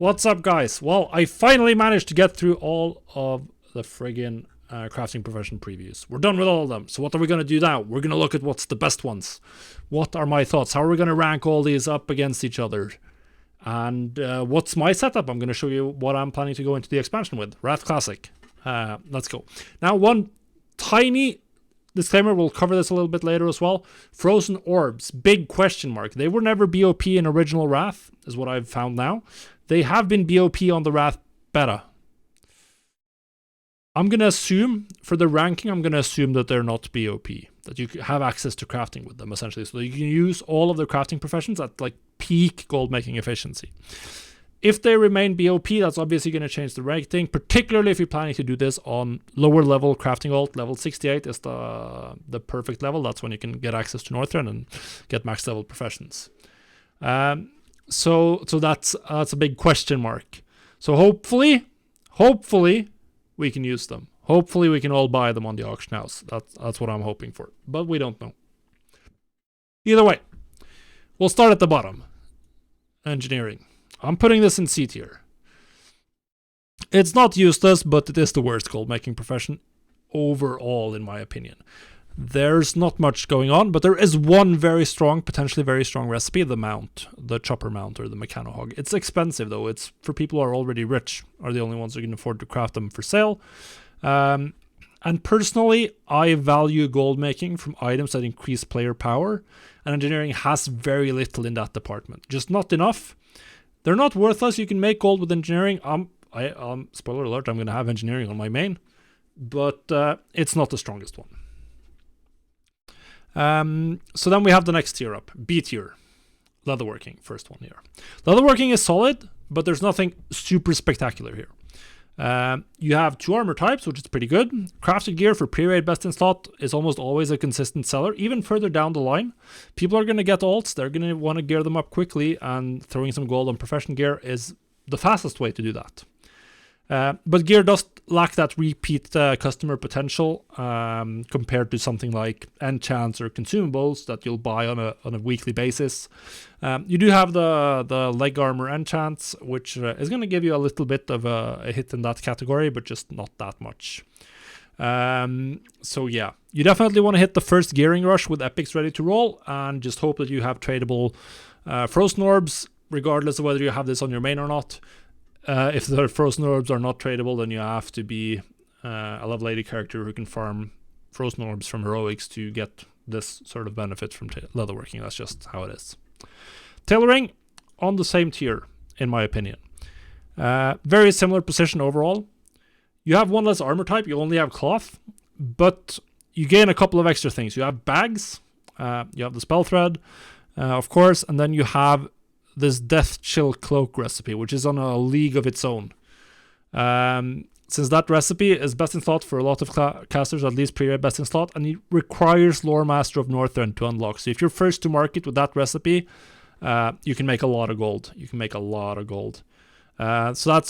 What's up, guys? Well, I finally managed to get through all of the friggin' crafting profession previews. We're done with all of them. So what are we going to do now? We're going to look at what's the best ones. What are my thoughts? How are we going to rank all these up against each other? And what's my setup? I'm going to show you what I'm planning to go into the expansion with. Wrath Classic. Let's go. Now, one tiny disclaimer, we'll cover this a little bit later as well. Frozen Orbs, big question mark. They were never BOP in original Wrath, is what I've found now. They have been BOP on the Wrath beta. I'm going to assume, for the ranking, I'm going to assume that they're not BOP. That you have access to crafting with them, essentially. So you can use all of their crafting professions at like peak gold making efficiency. If they remain BOP, that's obviously going to change the ranking, particularly if you're planning to do this on lower level crafting alt. Level 68 is the perfect level. That's when you can get access to Northrend and get max level professions. So that's a big question mark. So hopefully we can use them. Hopefully we can all buy them on the auction house. That's what I'm hoping for. But we don't know. Either way, we'll start at the bottom. Engineering. I'm putting this in C tier. It's not useless, but it is the worst gold making profession overall, in my opinion. There's not much going on, but there is one very strong, potentially very strong recipe, the mount, the chopper mount or the mechano hog. It's expensive though. It's for people who are already rich, are the only ones who can afford to craft them for sale. And personally, I value gold making from items that increase player power, and engineering has very little in that department. Just not enough. They're not worthless. You can make gold with engineering. Spoiler alert, I'm going to have engineering on my main, but it's not the strongest one. So then we have the next tier up, B tier, Leatherworking, first one here. Leatherworking is solid, but there's nothing super spectacular here. You have 2 armor types, which is pretty good. Crafted gear for pre-raid best in slot is almost always a consistent seller. Even further down the line, people are going to get alts. They're going to want to gear them up quickly, and throwing some gold on profession gear is the fastest way to do that. But gear does lack that repeat customer potential compared to something like enchants or consumables that you'll buy on a weekly basis. You do have the leg armor enchants, which is going to give you a little bit of a hit in that category, but just not that much. So yeah, you definitely want to hit the first gearing rush with epics ready to roll, and just hope that you have tradable frozen orbs, regardless of whether you have this on your main or not. If the frozen orbs are not tradable, then you have to be a level 80 character who can farm frozen orbs from heroics to get this sort of benefit from leatherworking. That's just how it is. Tailoring, on the same tier, in my opinion. Very similar position overall. You have one less armor type, you only have cloth, but you gain a couple of extra things. You have bags, you have the spell thread, of course, and then you have this Death Chill Cloak recipe, which is on a league of its own. Since that recipe is best in slot for a lot of casters, at least pre-raid best in slot, and it requires Lore Master of Northrend to unlock. So if you're first to market with that recipe, you can make a lot of gold. So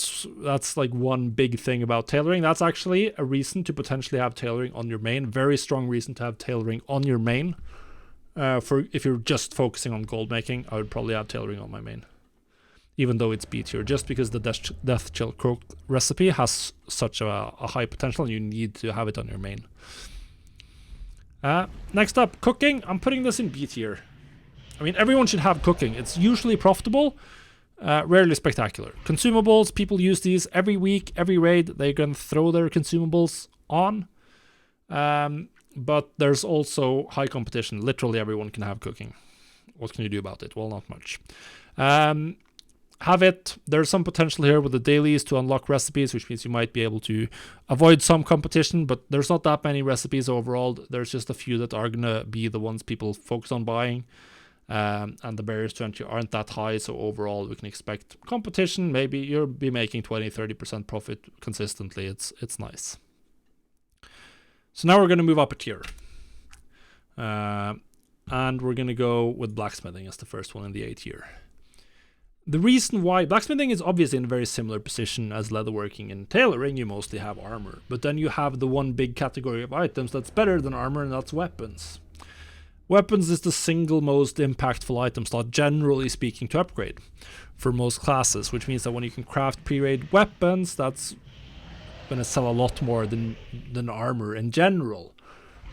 that's like one big thing about tailoring. That's actually a reason to potentially have tailoring on your main. Very strong reason to have tailoring on your main. For if you're just focusing on gold making, I would probably have tailoring on my main, even though it's B tier, just because the Death Chill Cloak recipe has such a high potential, and you need to have it on your main. Next up, cooking. I'm putting this in B tier. I mean, everyone should have cooking. It's usually profitable, rarely spectacular. Consumables, people use these every week, every raid. They can throw their consumables on. But there's also high competition. Literally everyone can have cooking. What can you do about it? Well, not much. Have it. There's some potential here with the dailies to unlock recipes, which means you might be able to avoid some competition, but there's not that many recipes overall. There's just a few that are going to be the ones people focus on buying. And the barriers to entry aren't that high, so overall we can expect competition. Maybe you'll be making 20-30% profit consistently. It's nice. So now we're going to move up a tier. And we're going to go with Blacksmithing as the first one in the A tier. The reason why Blacksmithing is obviously in a very similar position as Leatherworking and Tailoring. You mostly have armor, but then you have the one big category of items that's better than armor, and that's weapons. weapons is the single most impactful item slot, generally speaking, to upgrade for most classes, which means that when you can craft pre-raid weapons, that's going to sell a lot more than armor in general.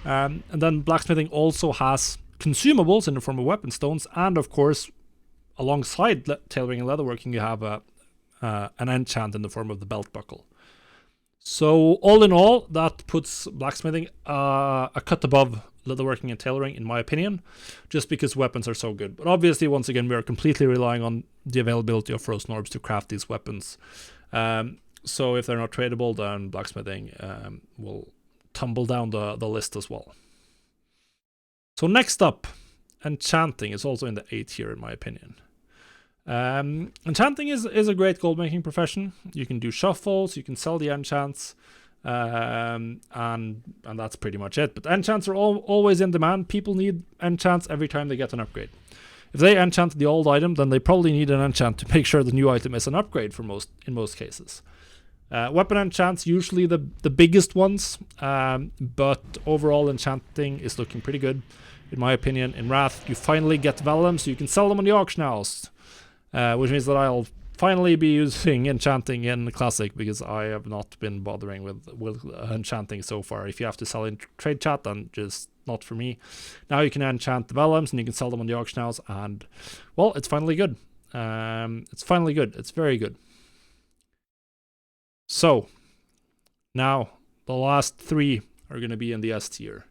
And then blacksmithing also has consumables in the form of weapon stones, and of course, alongside tailoring and leatherworking, you have an enchant in the form of the belt buckle. So all in all, that puts blacksmithing a cut above leatherworking and tailoring, in my opinion, just because weapons are so good. But obviously, once again, we are completely relying on the availability of frozen orbs to craft these weapons. So if they're not tradable, then blacksmithing will tumble down the list as well. So next up, enchanting is also in the 8th tier, in my opinion. Enchanting is a great gold making profession. You can do shuffles, you can sell the enchants, and that's pretty much it. But enchants are always in demand. People need enchants every time they get an upgrade. If they enchant the old item, then they probably need an enchant to make sure the new item is an upgrade in most cases. Weapon enchants, usually the biggest ones, but overall enchanting is looking pretty good, in my opinion. In Wrath, you finally get vellum, so you can sell them on the auction house. Which means that I'll finally be using enchanting in Classic, because I have not been bothering with enchanting so far. If you have to sell in trade chat, then just not for me. Now you can enchant the vellums and you can sell them on the auction house, and well, it's finally good. It's finally good. It's very good. So now the last 3 are going to be in the S tier.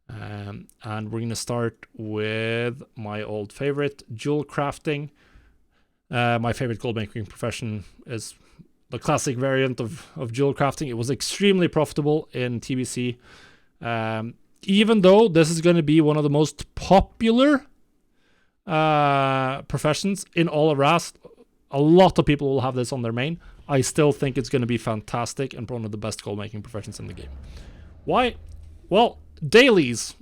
And we're going to start with my old favorite, Jewelcrafting. My favorite gold making profession is the classic variant of Jewelcrafting. It was extremely profitable in TBC. Even though this is going to be one of the most popular professions in all of Rast, a lot of people will have this on their main. I still think it's going to be fantastic and one of the best gold making professions in the game. Why? Well, dailies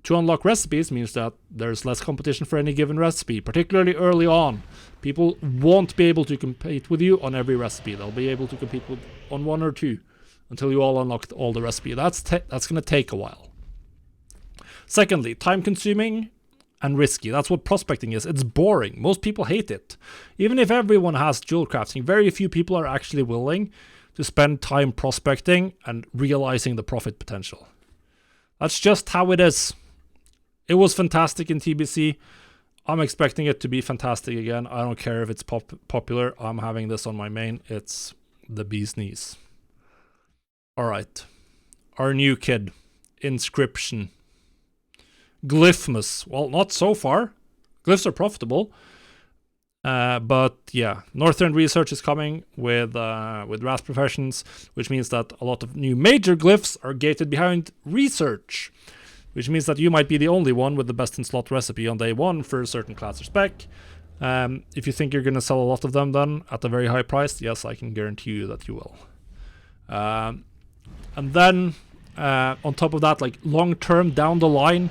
to unlock recipes means that there's less competition for any given recipe, particularly early on. People won't be able to compete with you on every recipe. They'll be able to compete on 1 or 2 until you all unlock all the recipe. That's going to take a while. Secondly, time consuming and risky. That's what prospecting is. It's boring. Most people hate it. Even if everyone has Jewelcrafting, very few people are actually willing to spend time prospecting and realizing the profit potential. That's just how it is. It was fantastic in TBC. I'm expecting it to be fantastic again. I don't care if it's popular. I'm having this on my main. It's the bee's knees. All right. Our new kid, Inscription. Glyphmus. Well, not so far. Glyphs are profitable. But yeah, Northern Research is coming with Wrath Professions, which means that a lot of new major glyphs are gated behind research, which means that you might be the only one with the best in slot recipe on day 1 for a certain class or spec. If you think you're going to sell a lot of them then at a very high price, yes, I can guarantee you that you will. And then on top of that, like long term down the line,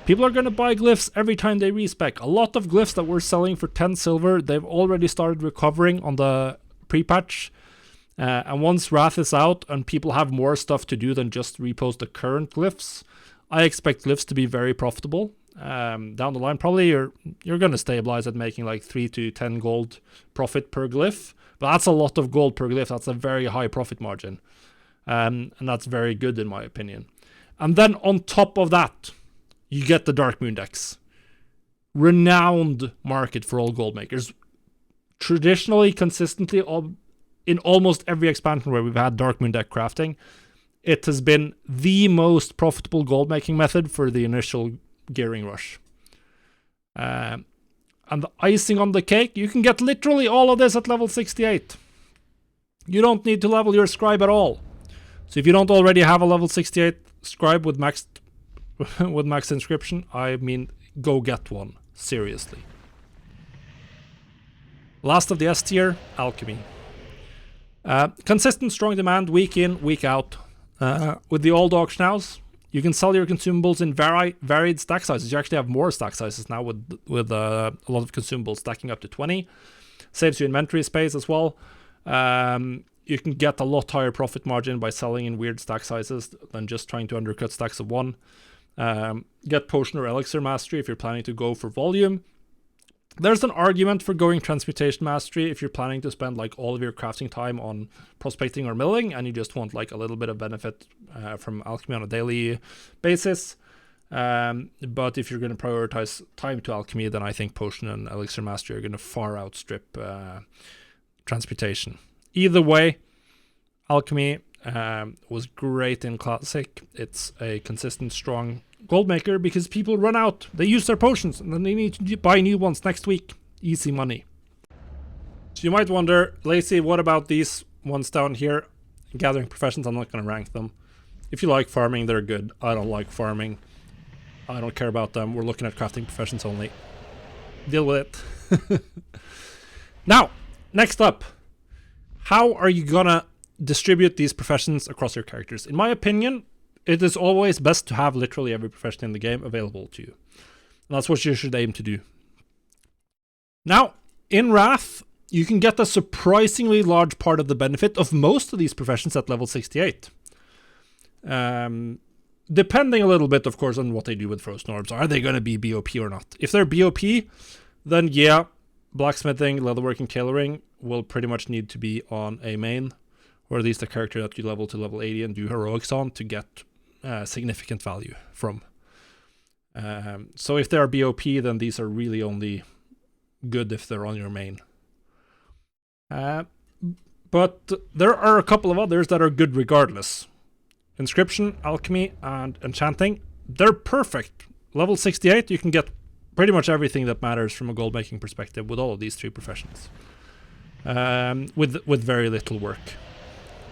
people are going to buy glyphs every time they respec. A lot of glyphs that we're selling for 10 silver, they've already started recovering on the pre-patch. And once Wrath is out and people have more stuff to do than just repost the current glyphs, I expect glyphs to be very profitable. Down the line, probably you're going to stabilize at making like 3 to 10 gold profit per glyph. But that's a lot of gold per glyph. That's a very high profit margin. And that's very good in my opinion. And then on top of that, you get the Dark Moon decks. Renowned market for all gold makers. Traditionally, consistently, in almost every expansion where we've had Dark Moon deck crafting, it has been the most profitable gold making method for the initial gearing rush. And the icing on the cake, you can get literally all of this at level 68. You don't need to level your scribe at all. So if you don't already have a level 68 scribe with max inscription, I mean, go get one. Seriously. Last of the S tier, Alchemy. Consistent strong demand week in, week out. With the old auction house, you can sell your consumables in varied stack sizes. You actually have more stack sizes now with a lot of consumables stacking up to 20. Saves you inventory space as well. You can get a lot higher profit margin by selling in weird stack sizes than just trying to undercut stacks of 1. Get Potion or Elixir Mastery if you're planning to go for volume. There's an argument for going Transmutation Mastery if you're planning to spend like all of your crafting time on prospecting or milling and you just want like a little bit of benefit from Alchemy on a daily basis. But if you're going to prioritize time to Alchemy, then I think Potion and Elixir Mastery are going to far outstrip Transmutation. Either way, Alchemy was great in Classic. It's a consistent, strong gold maker because people run out. They use their potions and then they need to buy new ones next week. Easy money. So you might wonder, Lacey, what about these ones down here? Gathering Professions, I'm not going to rank them. If you like farming, they're good. I don't like farming. I don't care about them. We're looking at crafting professions only. Deal with it. Now, next up. How are you gonna distribute these professions across your characters? In my opinion, it is always best to have literally every profession in the game available to you. And that's what you should aim to do. Now, in Wrath, you can get a surprisingly large part of the benefit of most of these professions at level 68. Depending a little bit, of course, on what they do with Frozen Orbs. Are they going to be BOP or not? If they're BOP, then yeah, Blacksmithing, Leatherworking, Tailoring will pretty much need to be on a main, or at least a character that you level to level 80 and do heroics on to get significant value from. So if they are BOP, then these are really only good if they're on your main. But there are a couple of others that are good regardless. Inscription, Alchemy, and Enchanting, they're perfect. Level 68, you can get pretty much everything that matters from a gold making perspective with all of these three professions. With very little work.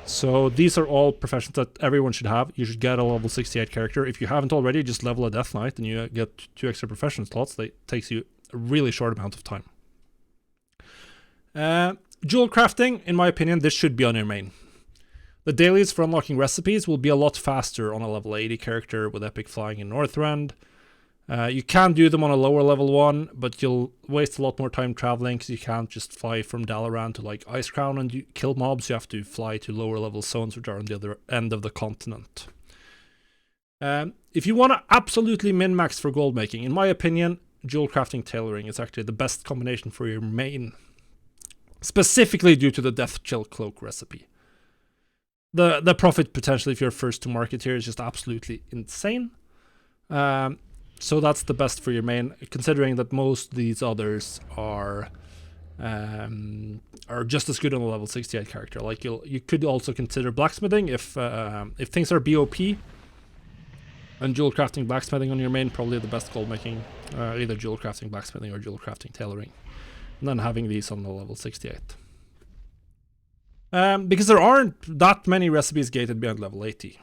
So these are all professions that everyone should have. You should get a level 68 character. If you haven't already, just level a Death Knight and you get 2 extra profession slots. That takes you a really short amount of time. Jewelcrafting, in my opinion, this should be on your main. The dailies for unlocking recipes will be a lot faster on a level 80 character with Epic Flying in Northrend. You can do them on a lower level one, but you'll waste a lot more time traveling because you can't just fly from Dalaran to like Ice Crown and kill mobs. You have to fly to lower level zones which are on the other end of the continent. If you want to absolutely min-max for gold making, in my opinion, Jewelcrafting Tailoring is actually the best combination for your main. Specifically due to the Death Chill Cloak recipe. The profit potential if you're first to market here is just absolutely insane. So that's the best for your main, considering that most of these others are just as good on a level 68 character. Like you could also consider Blacksmithing if things are BOP, and Jewelcrafting Blacksmithing on your main, probably the best gold making, either Jewelcrafting Blacksmithing or Jewelcrafting Tailoring, and then having these on the level 68. Because there aren't that many recipes gated beyond level 80.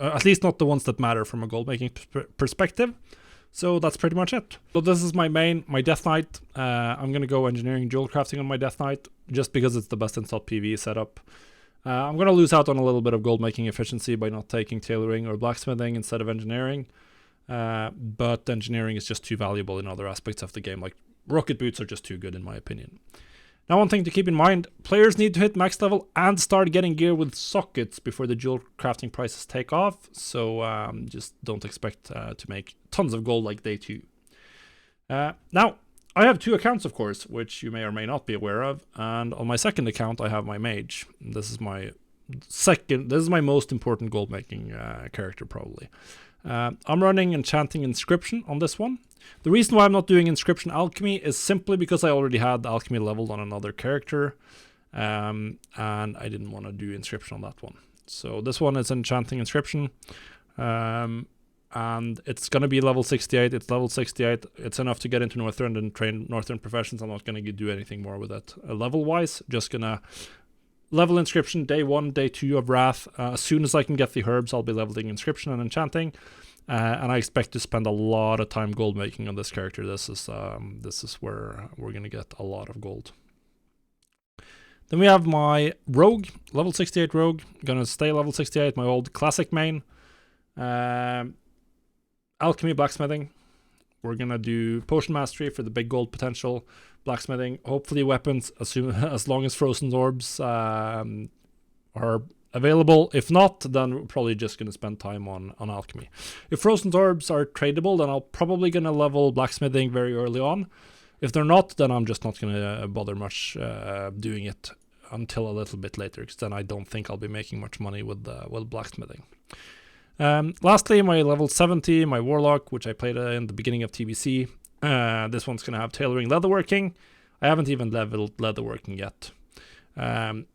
At least not the ones that matter from a gold making perspective. So that's pretty much it. So this is my main, my Death Knight. I'm going to go Engineering Jewelcrafting on my Death Knight, just because it's the best installed PvE setup. I'm going to lose out on a little bit of gold making efficiency by not taking Tailoring or Blacksmithing instead of Engineering. But Engineering is just too valuable in other aspects of the game. Like Rocket Boots are just too good in my opinion. Now, one thing to keep in mind, players need to hit max level and start getting gear with sockets before the jewel crafting prices take off, so just don't expect to make tons of gold like day 2. Now, I have 2 accounts, of course, which you may or may not be aware of, and on my second account I have my mage. This is my most important gold making character probably. I'm running Enchanting Inscription on this one. The reason why I'm not doing Inscription Alchemy is simply because I already had Alchemy leveled on another character, and I didn't want to do Inscription on that one. So this one is Enchanting Inscription, and it's going to be level 68. It's level 68. It's enough to get into Northrend and train Northrend professions. I'm not going to do anything more with it level-wise. Just going to level Inscription day 1, day 2 of Wrath. As soon as I can get the herbs, I'll be leveling Inscription and Enchanting. And I expect to spend a lot of time gold making on this character. This is where we're going to get a lot of gold. Then we have my Rogue, level 68 Rogue. Going to stay level 68, my old classic main. Alchemy Blacksmithing. We're going to do Potion Mastery for the big gold potential. Blacksmithing, hopefully weapons, as long as Frozen Orbs are available. If not, then we're probably just going to spend time on Alchemy. If Frozen Orbs are tradable, then I'll probably going to level Blacksmithing very early on. If they're not, then I'm just not going to bother much doing it until a little bit later, because then I don't think I'll be making much money with Blacksmithing. Lastly, my level 70, my Warlock, which I played in the beginning of TBC. This one's going to have Tailoring, Leatherworking. I haven't even leveled Leatherworking yet.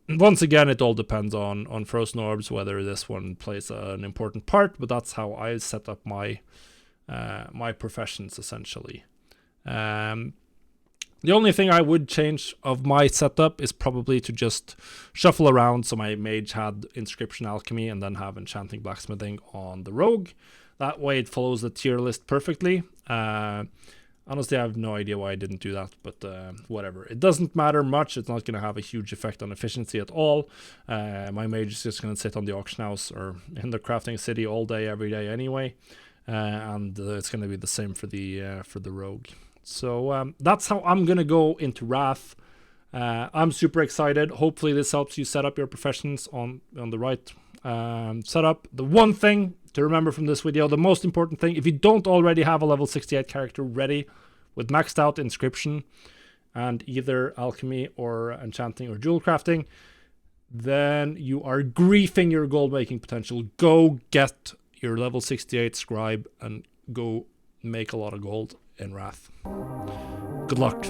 Once again, it all depends on Frozen Orbs, whether this one plays an important part, but that's how I set up my my professions, essentially. The only thing I would change of my setup is probably to just shuffle around. So my mage had Inscription, Alchemy, and then have Enchanting, Blacksmithing on the rogue. That way it follows the tier list perfectly. Honestly, I have no idea why I didn't do that, but whatever. It doesn't matter much. It's not going to have a huge effect on efficiency at all. My mage is just going to sit on the auction house or in the crafting city all day, every day anyway. And it's going to be the same for the rogue. So that's how I'm going to go into Wrath. I'm super excited. Hopefully this helps you set up your professions on the right setup. The one thing to remember from this video, the most important thing, if you don't already have a level 68 character ready with maxed out Inscription and either Alchemy or Enchanting or Jewelcrafting, then you are griefing your gold making potential. Go get your level 68 scribe and go make a lot of gold in Wrath. Good luck.